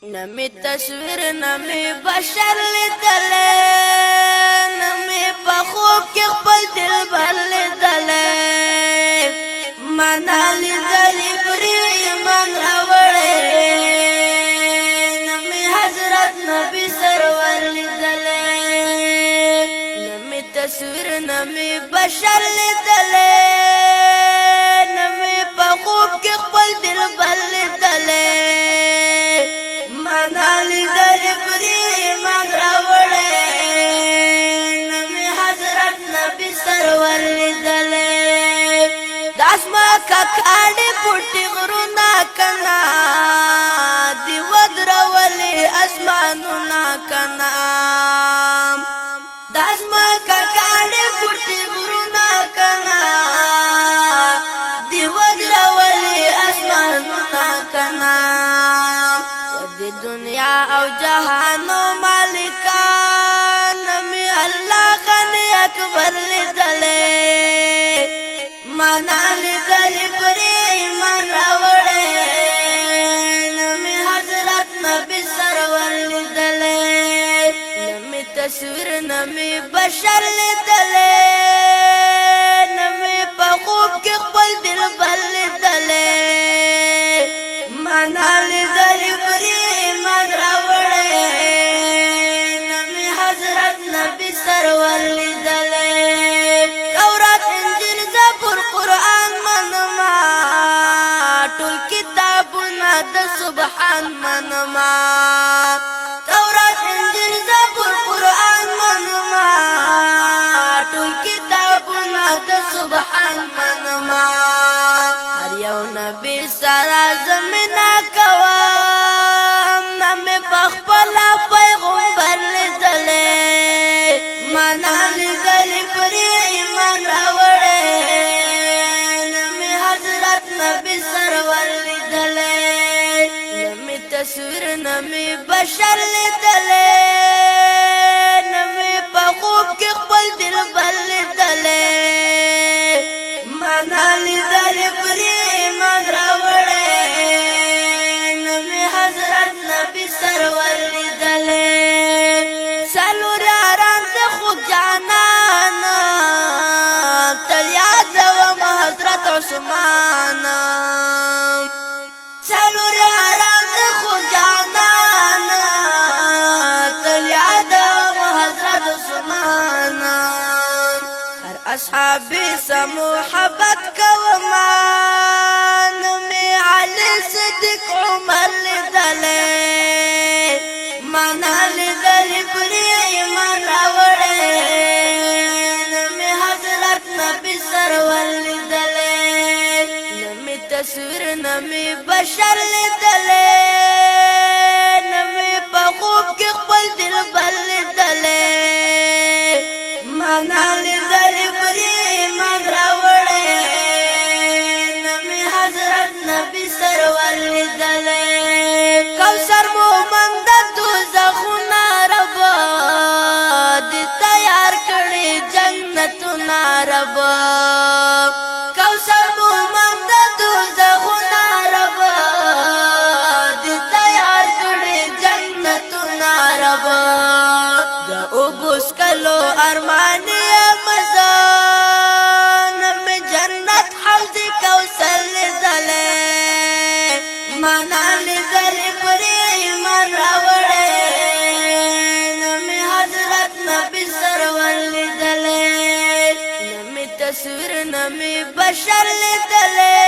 نمی تصویر نمی بشر لیدلے نمی پا خوب کی خپل دل بر لیدلے مانا لیدلی پری ایمان راوڑے نمی حضرت نبی سرور لیدلے نمی تصویر نمی بشر لیدلے نمی پا خوب کی خپل دل بر لیدلے منالی در پری ایمان راوڑے نمی حضرت نبی سرور لیدلے داسما ککاڑی پوٹی غرونا کنا دی ودرولی اسمانونا کنا داسما ککاڑی پوٹی غرونا کنا دی ودرولی اسمانونا کنا دنیا او جہانو مالکان نمی اللہ غنی اکبر لیدلے مانا لیدلی پری ایمان راوڑے نمی حضرت نبی سرور لیدلے نمی تصویر نمی بشر لیدلے نمی پا خوب کی خپل دل بر لیدلے مانا لیدلی پری سرور لیدلے تورات انجیل زبور قرآن منما ټول کتابونه د سبحان منما تورات انجیل زبور قرآن منما ټول کتابونه د سبحان منما هر یو نبی سره زمینا کوم نمې په خپله پیغمبر لیدلې مانا لیدلی پری ایمان راوڑے نمی حضرت نبی سرور لیدلے نمی تصویر نمی بشر لیدلے نمی پا خوب کی خپل دل بر لیدلے مانا لیدلی پری ایمان راوڑے نمی حضرت نبی سرور لیدلے جانانا تل یادوم حضرت عثمانا سلور حرام دخو جانانا تل یادوم حضرت عثمانا هر اصحابی سا محبت کومان نمی علی صدق عمر لیدلے مانا لیدلی پری ایمان راوڑے سرور لیدلے نمی تصویر نمی بشر لیدلے نمی پا خوب کی خپل دل بر لیدلے مانا لیدلی پری ایمان راوڑے نمی حضرت نبی سرور لیدلے کوثر مومن د دوزخونه رب دی تیار کړي جنتونه رب کوثر مومن د دوزخونه رب دی تیار کړي جنتونه رب د اوبس کلو ارمانی مزان می جنت حوض کوثر لیدلې مانا لیدلی پری ایمان راوڑے نمی حضرت نبی سرور لیدلے نمی تصویر نمی بشر لیدلے